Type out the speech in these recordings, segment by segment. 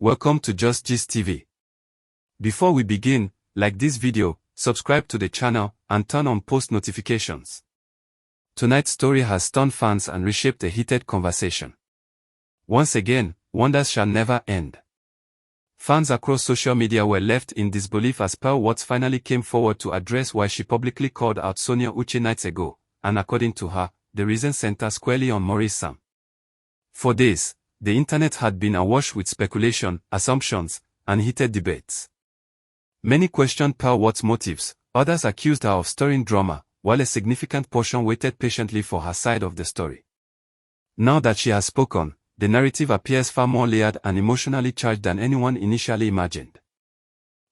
Welcome to Just Gist TV. Before we begin, like this video, subscribe to the channel, and turn on post notifications. Tonight's story has stunned fans and reshaped a heated conversation. Once again, wonders shall never end. Fans across social media were left in disbelief as Pearl Watts finally came forward to address why she publicly called out Sonia Uche nights ago, and according to her, the reason centers squarely on Maurice Sam. For days, the internet had been awash with speculation, assumptions, and heated debates. Many questioned Pearl Watts' motives, others accused her of stirring drama, while a significant portion waited patiently for her side of the story. Now that she has spoken, the narrative appears far more layered and emotionally charged than anyone initially imagined.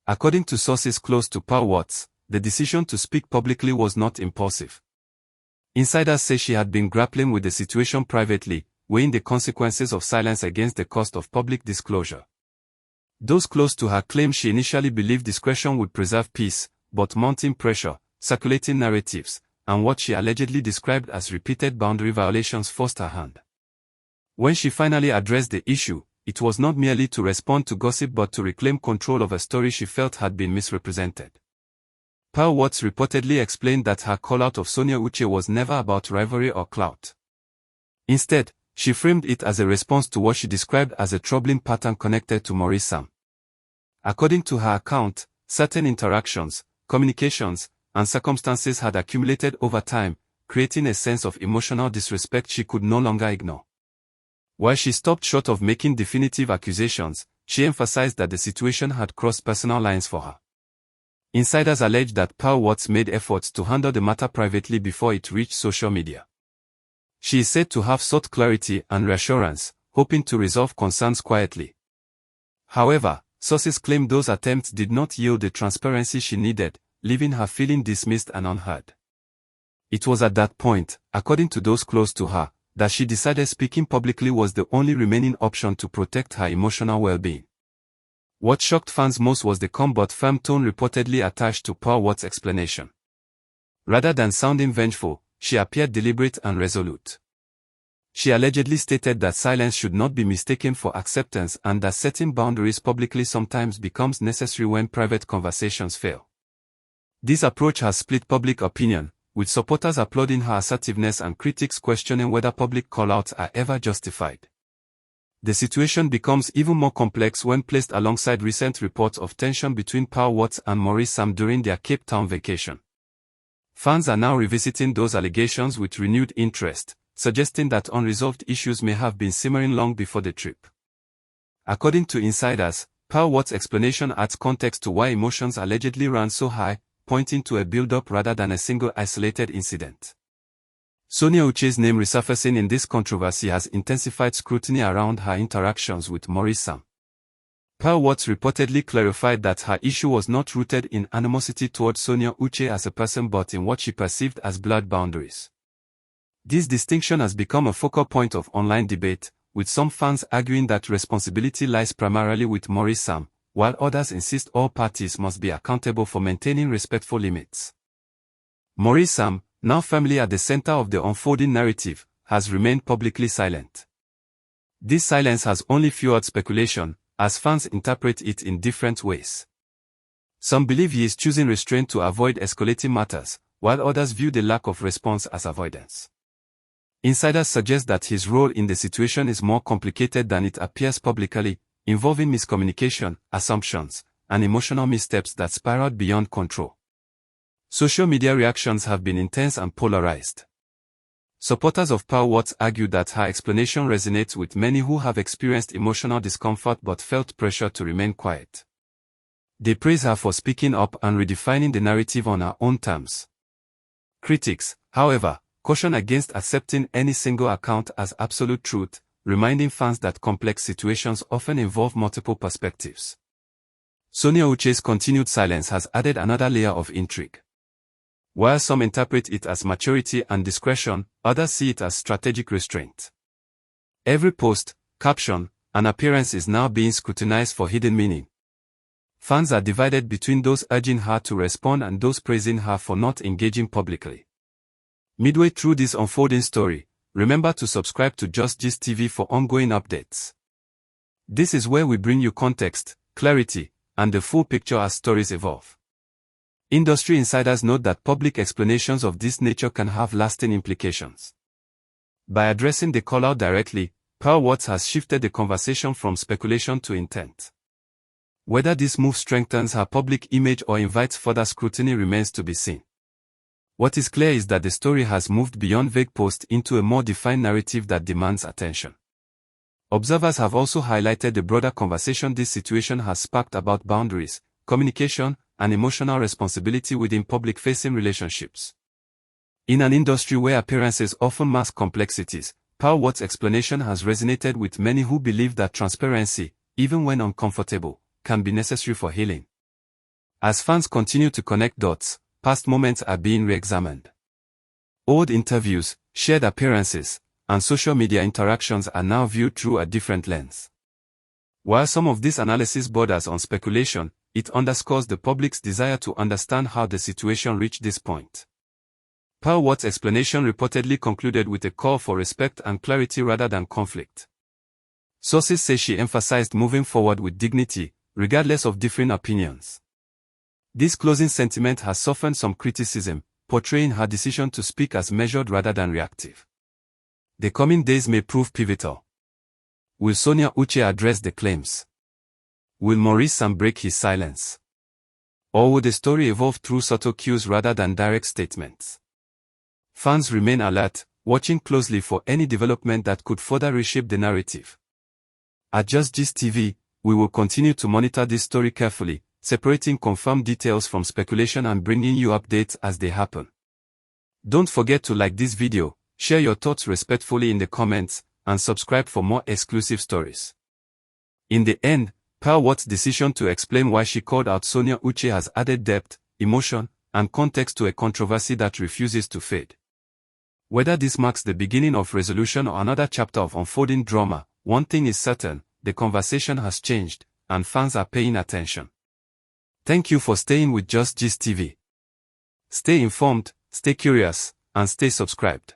According to sources close to Pearl Watts, the decision to speak publicly was not impulsive. Insiders say she had been grappling with the situation privately, weighing the consequences of silence against the cost of public disclosure. Those close to her claim she initially believed discretion would preserve peace, but mounting pressure, circulating narratives, and what she allegedly described as repeated boundary violations forced her hand. When she finally addressed the issue, it was not merely to respond to gossip but to reclaim control of a story she felt had been misrepresented. Pearl Watts reportedly explained that her call-out of Sonia Uche was never about rivalry or clout. Instead, she framed it as a response to what she described as a troubling pattern connected to Maurice Sam. According to her account, certain interactions, communications, and circumstances had accumulated over time, creating a sense of emotional disrespect she could no longer ignore. While she stopped short of making definitive accusations, she emphasized that the situation had crossed personal lines for her. Insiders allege that Pearl Watts made efforts to handle the matter privately before it reached social media. She is said to have sought clarity and reassurance, hoping to resolve concerns quietly. However, sources claim those attempts did not yield the transparency she needed, leaving her feeling dismissed and unheard. It was at that point, according to those close to her, that she decided speaking publicly was the only remaining option to protect her emotional well-being. What shocked fans most was the calm but firm tone reportedly attached to Pearl Watts' explanation. Rather than sounding vengeful, she appeared deliberate and resolute. She allegedly stated that silence should not be mistaken for acceptance and that setting boundaries publicly sometimes becomes necessary when private conversations fail. This approach has split public opinion, with supporters applauding her assertiveness and critics questioning whether public call-outs are ever justified. The situation becomes even more complex when placed alongside recent reports of tension between Pearl Watts and Maurice Sam during their Cape Town vacation. Fans are now revisiting those allegations with renewed interest, suggesting that unresolved issues may have been simmering long before the trip. According to insiders, Pearl Watts' explanation adds context to why emotions allegedly ran so high, pointing to a build-up rather than a single isolated incident. Sonia Uche's name resurfacing in this controversy has intensified scrutiny around her interactions with Maurice Sam. Pearl Watts reportedly clarified that her issue was not rooted in animosity towards Sonia Uche as a person but in what she perceived as blood boundaries. This distinction has become a focal point of online debate, with some fans arguing that responsibility lies primarily with Maurice Sam, while others insist all parties must be accountable for maintaining respectful limits. Maurice Sam, now firmly at the center of the unfolding narrative, has remained publicly silent. This silence has only fueled speculation, as fans interpret it in different ways. Some believe he is choosing restraint to avoid escalating matters, while others view the lack of response as avoidance. Insiders suggest that his role in the situation is more complicated than it appears publicly, involving miscommunication, assumptions, and emotional missteps that spiraled beyond control. Social media reactions have been intense and polarized. Supporters of Pearl Watts argue that her explanation resonates with many who have experienced emotional discomfort but felt pressure to remain quiet. They praise her for speaking up and redefining the narrative on her own terms. Critics, however, caution against accepting any single account as absolute truth, reminding fans that complex situations often involve multiple perspectives. Sonia Uche's continued silence has added another layer of intrigue. While some interpret it as maturity and discretion, others see it as strategic restraint. Every post, caption, and appearance is now being scrutinized for hidden meaning. Fans are divided between those urging her to respond and those praising her for not engaging publicly. Midway through this unfolding story, remember to subscribe to Just Gist TV for ongoing updates. This is where we bring you context, clarity, and the full picture as stories evolve. Industry insiders note that public explanations of this nature can have lasting implications. By addressing the call-out directly, Pearl Watts has shifted the conversation from speculation to intent. Whether this move strengthens her public image or invites further scrutiny remains to be seen. What is clear is that the story has moved beyond vague posts into a more defined narrative that demands attention. Observers have also highlighted the broader conversation this situation has sparked about boundaries, communication, and emotional responsibility within public-facing relationships. In an industry where appearances often mask complexities, Pearl Watts' explanation has resonated with many who believe that transparency, even when uncomfortable, can be necessary for healing. As fans continue to connect dots, past moments are being re-examined. Old interviews, shared appearances, and social media interactions are now viewed through a different lens. While some of this analysis borders on speculation, it underscores the public's desire to understand how the situation reached this point. Pearl Watts' explanation reportedly concluded with a call for respect and clarity rather than conflict. Sources say she emphasized moving forward with dignity, regardless of differing opinions. This closing sentiment has softened some criticism, portraying her decision to speak as measured rather than reactive. The coming days may prove pivotal. Will Sonia Uche address the claims? Will Maurice Sam break his silence? Or will the story evolve through subtle cues rather than direct statements? Fans remain alert, watching closely for any development that could further reshape the narrative. At Just Gist TV, we will continue to monitor this story carefully, separating confirmed details from speculation and bringing you updates as they happen. Don't forget to like this video, share your thoughts respectfully in the comments, and subscribe for more exclusive stories. In the end, Pearl Watts' decision to explain why she called out Sonia Uche has added depth, emotion, and context to a controversy that refuses to fade. Whether this marks the beginning of resolution or another chapter of unfolding drama, one thing is certain: the conversation has changed, and fans are paying attention. Thank you for staying with Just Gist TV. Stay informed, stay curious, and stay subscribed.